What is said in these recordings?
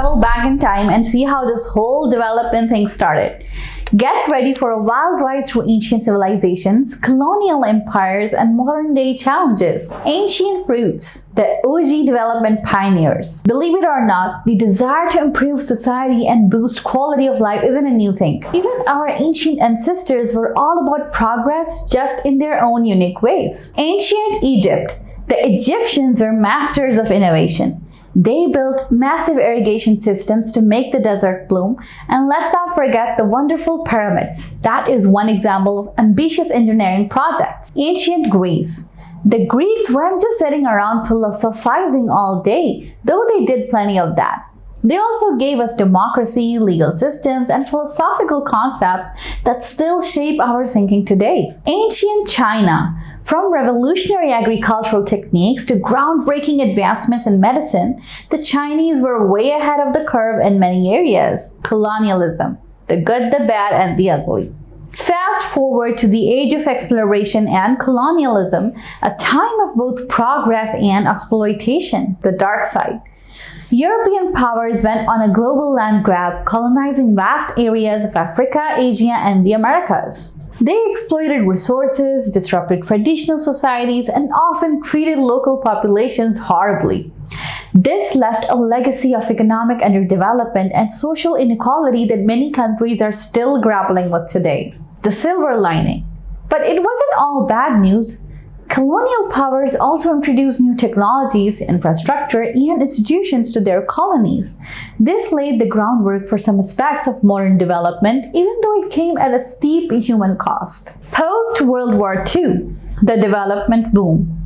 travel back in time and see how this whole development thing started. Get ready for a wild ride through ancient civilizations, colonial empires, and modern-day challenges. Ancient roots, the OG development pioneers. Believe it or not, the desire to improve society and boost quality of life isn't a new thing. Even our ancient ancestors were all about progress, just in their own unique ways. Ancient Egypt. The Egyptians were masters of innovation. They built massive irrigation systems to make the desert bloom, and let's not forget the wonderful pyramids. That is one example of ambitious engineering projects. Ancient Greece. The Greeks weren't just sitting around philosophizing all day, though they did plenty of that. They also gave us democracy, legal systems, and philosophical concepts that still shape our thinking today. Ancient China. From revolutionary agricultural techniques to groundbreaking advancements in medicine, the Chinese were way ahead of the curve in many areas. Colonialism. The good, the bad, and the ugly. Fast forward to the age of exploration and colonialism, a time of both progress and exploitation, the dark side. European powers went on a global land grab, colonizing vast areas of Africa, Asia, and the Americas. They exploited resources, disrupted traditional societies, and often treated local populations horribly. This left a legacy of economic underdevelopment and social inequality that many countries are still grappling with today. The silver lining. But it wasn't all bad news. Colonial powers also introduced new technologies, infrastructure, and institutions to their colonies. This laid the groundwork for some aspects of modern development, even though it came at a steep human cost. Post-World War II, the development boom.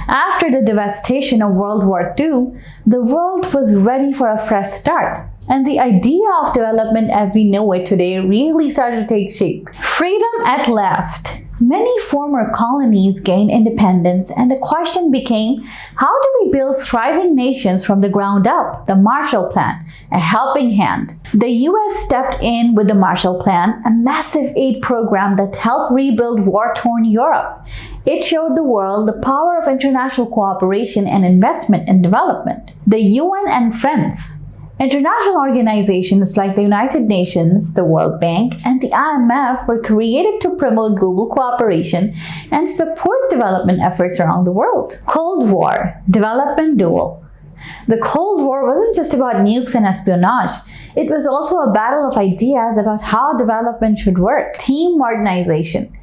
After the devastation of World War II, the world was ready for a fresh start, and the idea of development as we know it today really started to take shape. Freedom at last. Many former colonies gained independence, and the question became, how do we build thriving nations from the ground up? The Marshall Plan, a helping hand. The US stepped in with the Marshall Plan, a massive aid program that helped rebuild war-torn Europe. It showed the world the power of international cooperation and investment in development. The UN and friends. International organizations like the United Nations, the World Bank, and the IMF were created to promote global cooperation and support development efforts around the world. Cold War, development duel. The Cold War wasn't just about nukes and espionage. It was also a battle of ideas about how development should work. Team modernization.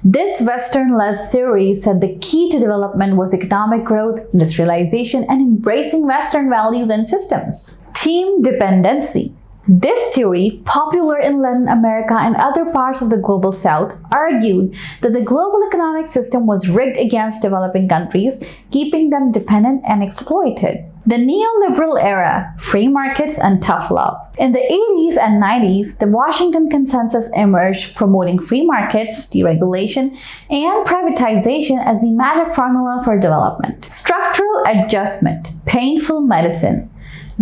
This Western-led theory said the key to development was economic growth, industrialization, and embracing Western values and systems. Team dependency. This theory, popular in Latin America and other parts of the global south, argued that the global economic system was rigged against developing countries, keeping them dependent and exploited. The neoliberal era, free markets and tough love. In the 80s and 90s, the Washington Consensus emerged, promoting free markets, deregulation, and privatization as the magic formula for development. Structural adjustment, painful medicine.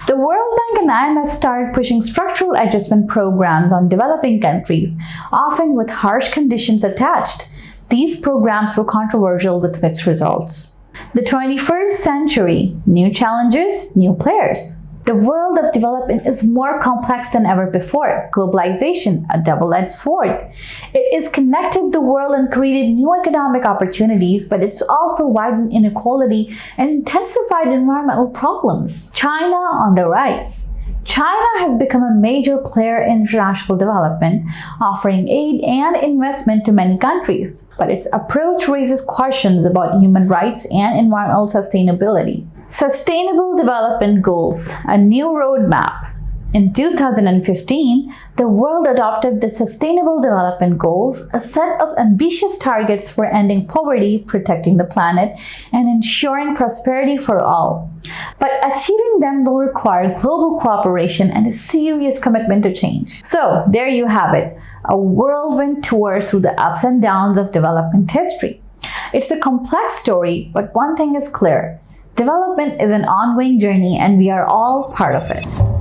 The World Bank and IMF started pushing structural adjustment programs on developing countries, often with harsh conditions attached. These programs were controversial with mixed results. The 21st century, new challenges, new players. The world of development is more complex than ever before. Globalization, a double-edged sword. It has connected the world and created new economic opportunities, but it's also widened inequality and intensified environmental problems. China on the rise. China has become a major player in international development, offering aid and investment to many countries, but its approach raises questions about human rights and environmental sustainability. Sustainable Development Goals, a new roadmap. In 2015, the world adopted the Sustainable Development Goals, a set of ambitious targets for ending poverty, protecting the planet, and ensuring prosperity for all. But achieving them will require global cooperation and a serious commitment to change. So, there you have it, a whirlwind tour through the ups and downs of development history. It's a complex story, but one thing is clear. Development is an ongoing journey and we are all part of it.